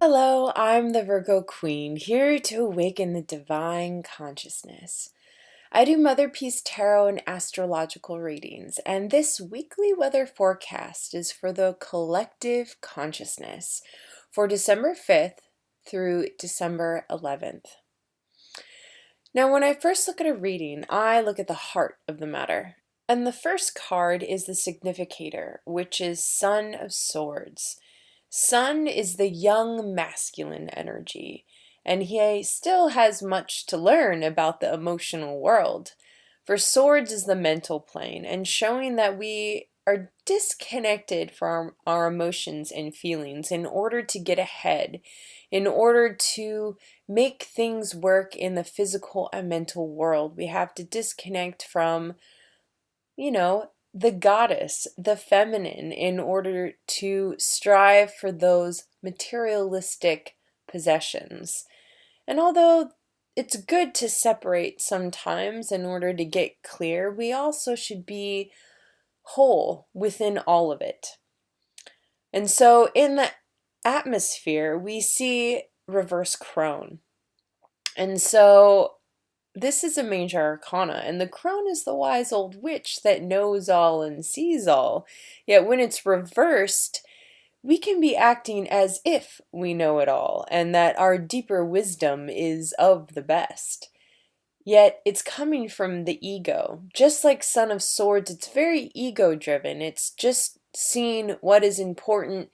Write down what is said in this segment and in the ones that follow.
Hello, I'm the Virgo Queen, here to awaken the divine consciousness. I do Mother Peace Tarot and astrological readings, and this weekly weather forecast is for the collective consciousness for December 5th through December 11th. Now, when I first look at a reading, I look at the heart of the matter. And the first card is the significator, which is Sun of Swords. Sun is the young masculine energy, and he still has much to learn about the emotional world. For Swords is the mental plane, and showing that we are disconnected from our emotions and feelings in order to get ahead, in order to make things work in the physical and mental world. We have to disconnect from the goddess, the feminine, in order to strive for those materialistic possessions. And although it's good to separate sometimes in order to get clear, we also should be whole within all of it. And so in the atmosphere, we see reverse crone. And so this is a major arcana, and the crone is the wise old witch that knows all and sees all. Yet when it's reversed, we can be acting as if we know it all, and that our deeper wisdom is of the best. Yet it's coming from the ego. Just like Son of Swords, it's very ego-driven. It's just seeing what is important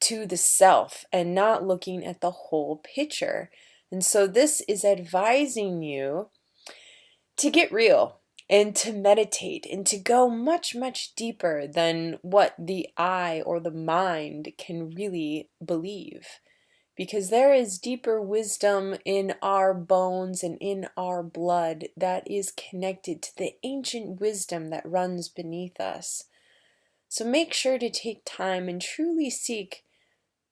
to the self and not looking at the whole picture. And so this is advising you to get real and to meditate and to go much, much deeper than what the eye or the mind can really believe. Because there is deeper wisdom in our bones and in our blood that is connected to the ancient wisdom that runs beneath us. So make sure to take time and truly seek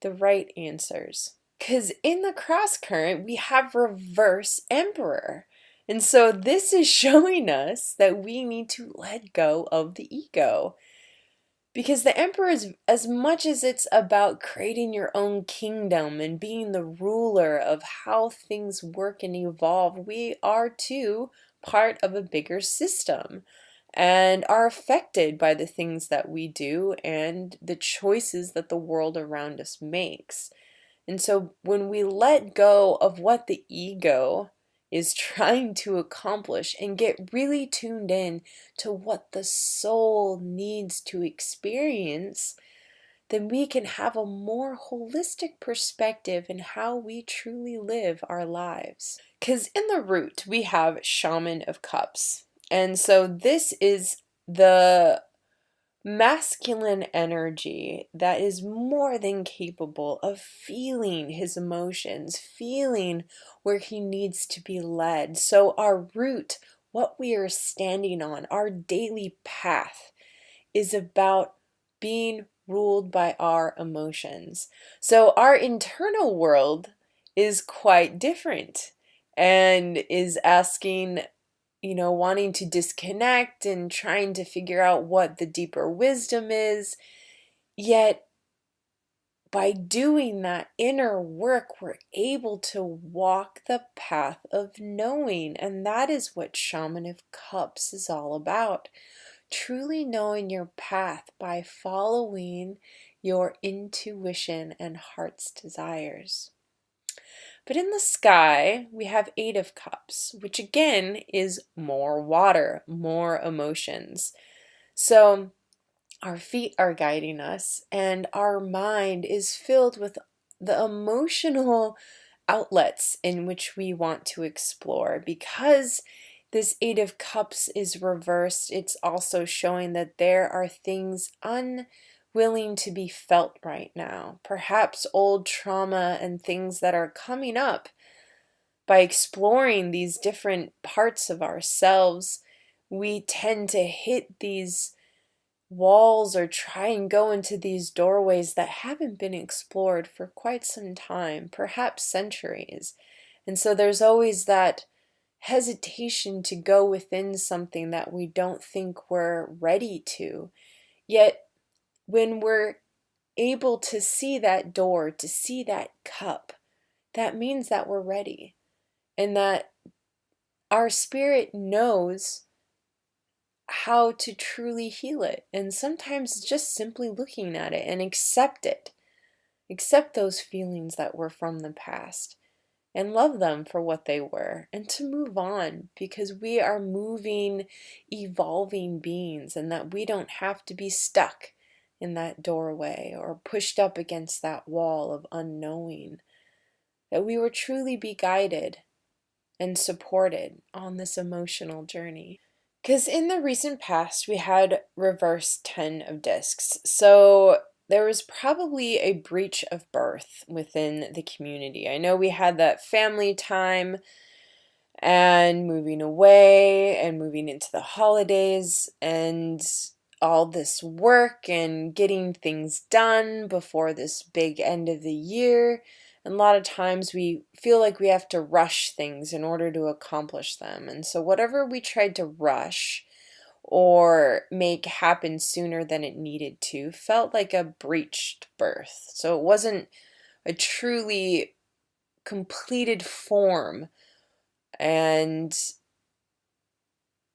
the right answers. Because in the cross current, we have reverse emperor. And so this is showing us that we need to let go of the ego. Because the emperor is, as much as it's about creating your own kingdom and being the ruler of how things work and evolve, we are too part of a bigger system and are affected by the things that we do and the choices that the world around us makes. And so when we let go of what the ego is trying to accomplish and get really tuned in to what the soul needs to experience, then we can have a more holistic perspective in how we truly live our lives. Because in the root, we have Shaman of Cups. And so this is the masculine energy that is more than capable of feeling his emotions, feeling where he needs to be led. So our root, what we are standing on, our daily path, is about being ruled by our emotions. So our internal world is quite different and is asking, wanting to disconnect and trying to figure out what the deeper wisdom is. Yet, by doing that inner work, we're able to walk the path of knowing. And that is what Shaman of Cups is all about. Truly knowing your path by following your intuition and heart's desires. But in the sky, we have Eight of Cups, which again is more water, more emotions. So our feet are guiding us, and our mind is filled with the emotional outlets in which we want to explore. Because this Eight of Cups is reversed, it's also showing that there are things unwilling to be felt right now. Perhaps old trauma and things that are coming up. By exploring these different parts of ourselves, we tend to hit these walls or try and go into these doorways that haven't been explored for quite some time, perhaps centuries. And so there's always that hesitation to go within something that we don't think we're ready to. Yet when we're able to see that door, to see that cup, that means that we're ready and that our spirit knows how to truly heal it. And sometimes just simply looking at it and accept it, accept those feelings that were from the past and love them for what they were, and to move on, because we are moving, evolving beings, and that we don't have to be stuck in that doorway or pushed up against that wall of unknowing, that we will truly be guided and supported on this emotional journey. Because in the recent past, we had reverse 10 of discs. So there was probably a breach of birth within the community. I know we had that family time and moving away and moving into the holidays and all this work and getting things done before this big end of the year. And a lot of times we feel like we have to rush things in order to accomplish them. And so whatever we tried to rush or make happen sooner than it needed to felt like a breached birth. So it wasn't a truly completed form, and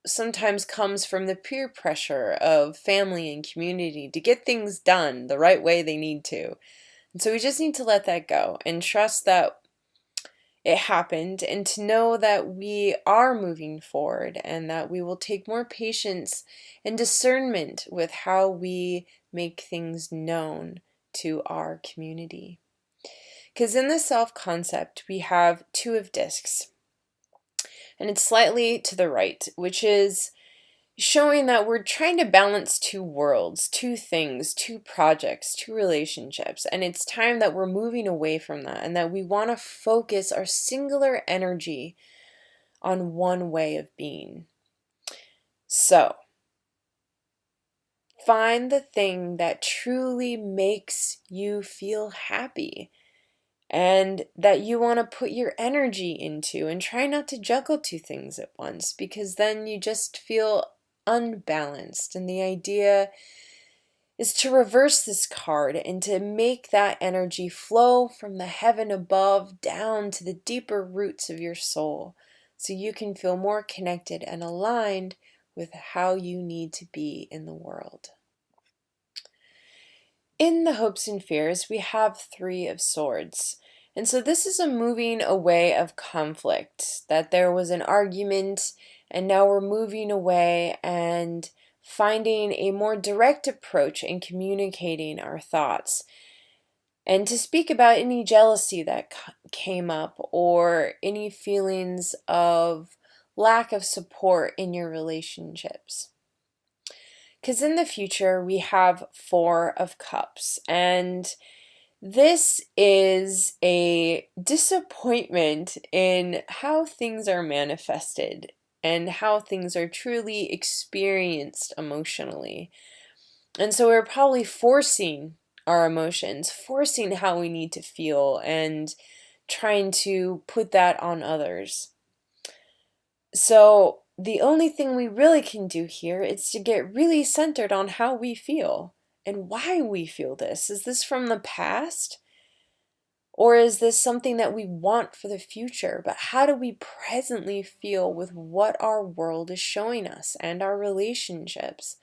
sometimes comes from the peer pressure of family and community to get things done the right way they need to. And so we just need to let that go and trust that it happened, and to know that we are moving forward and that we will take more patience and discernment with how we make things known to our community. Because in the self-concept, we have 2 of discs, and it's slightly to the right, which is showing that we're trying to balance 2 worlds, 2 things, 2 projects, 2 relationships, and it's time that we're moving away from that, and that we want to focus our singular energy on one way of being. So, find the thing that truly makes you feel happy and that you want to put your energy into, and try not to juggle 2 things at once, because then you just feel unbalanced. And the idea is to reverse this card and to make that energy flow from the heaven above down to the deeper roots of your soul, so you can feel more connected and aligned with how you need to be in the world. In the hopes and fears, we have 3 of swords. And so this is a moving away of conflict, that there was an argument and now we're moving away and finding a more direct approach in communicating our thoughts. And to speak about any jealousy that came up or any feelings of lack of support in your relationships. Because in the future, we have 4 of cups, and this is a disappointment in how things are manifested and how things are truly experienced emotionally. And so we're probably forcing our emotions, forcing how we need to feel, and trying to put that on others. So the only thing we really can do here is to get really centered on how we feel and why we feel this. Is this from the past? Or is this something that we want for the future? But how do we presently feel with what our world is showing us and our relationships?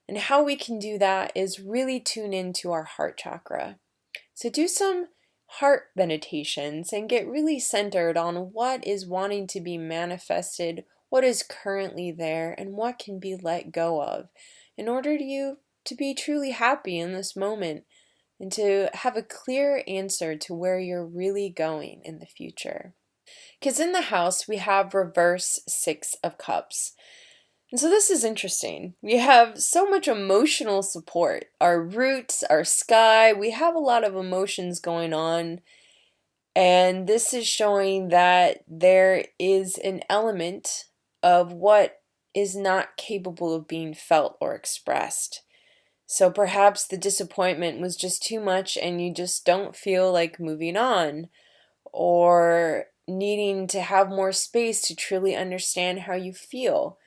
And how we can do that is really tune into our heart chakra. So do some heart meditations and get really centered on what is wanting to be manifested, what is currently there, and what can be let go of in order to you to be truly happy in this moment and to have a clear answer to where you're really going in the future. Because in the house, we have reverse 6 of cups. And so this is interesting. We have so much emotional support. Our roots, our sky, we have a lot of emotions going on. And this is showing that there is an element of what is not capable of being felt or expressed. So perhaps the disappointment was just too much and you just don't feel like moving on, or needing to have more space to truly understand how you feel.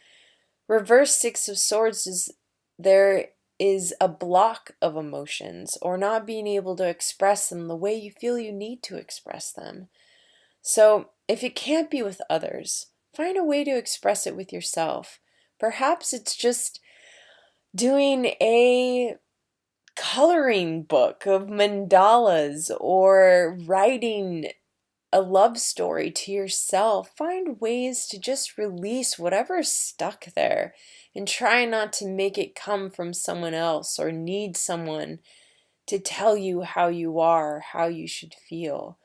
Reverse 6 of swords is there is a block of emotions or not being able to express them the way you feel you need to express them. So if it can't be with others, find a way to express it with yourself. Perhaps it's just doing a coloring book of mandalas or writing a love story to yourself. Find ways to just release whatever's stuck there and try not to make it come from someone else or need someone to tell you how you are, how you should feel.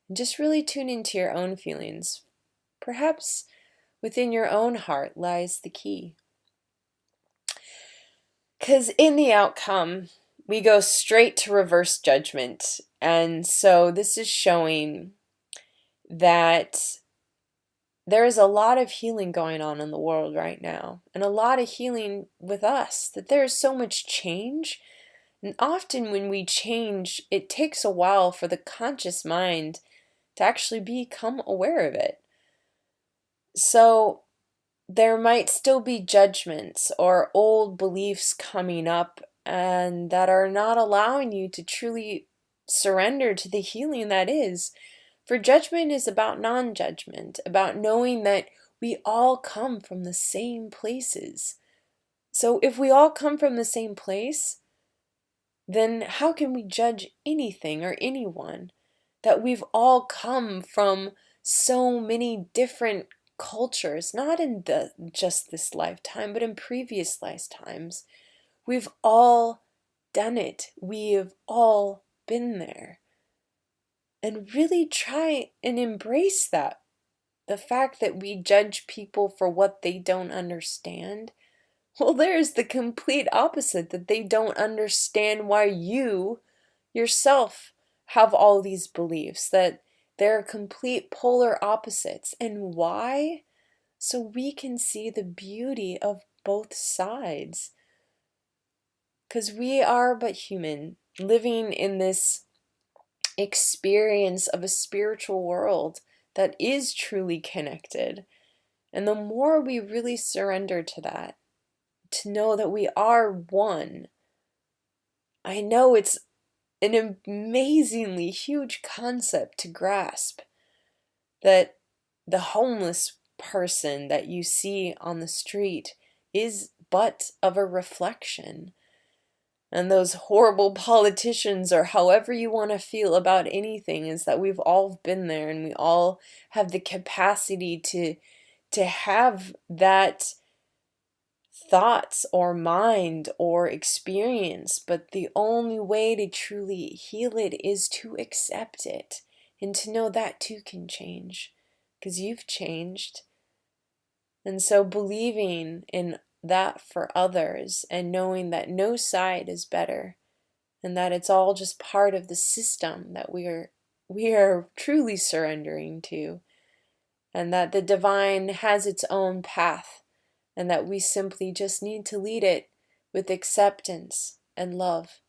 And just really tune into your own feelings. Perhaps within your own heart lies the key. Because in the outcome, we go straight to reverse judgment. And so this is showing that there is a lot of healing going on in the world right now, and a lot of healing with us, that there is so much change. And often when we change, it takes a while for the conscious mind to actually become aware of it. So there might still be judgments or old beliefs coming up and that are not allowing you to truly surrender to the healing that is. For judgment is about non-judgment, about knowing that we all come from the same places. So if we all come from the same place, then how can we judge anything or anyone? That we've all come from so many different cultures, not in just this lifetime, but in previous lifetimes. We've all done it. We have all been there. And really try and embrace that. The fact that we judge people for what they don't understand. Well, there's the complete opposite, that they don't understand why you yourself have all these beliefs, that they're complete polar opposites. And why? So we can see the beauty of both sides. Because we are but human, living in this experience of a spiritual world that is truly connected. And the more we really surrender to that, to know that we are one, I know it's an amazingly huge concept to grasp, that the homeless person that you see on the street is but of a reflection. And those horrible politicians, or however you want to feel about anything, is that we've all been there and we all have the capacity to have that thoughts or mind or experience. But the only way to truly heal it is to accept it and to know that too can change, because you've changed. And so believing in that for others and knowing that no side is better and that it's all just part of the system that we are truly surrendering to, and that the divine has its own path and that we simply just need to lead it with acceptance and love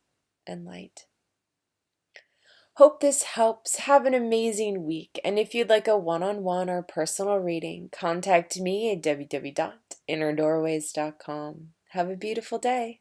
and light. Hope this helps. Have an amazing week. And if you'd like a one-on-one or personal reading, contact me at www.innerdoorways.com. Have a beautiful day.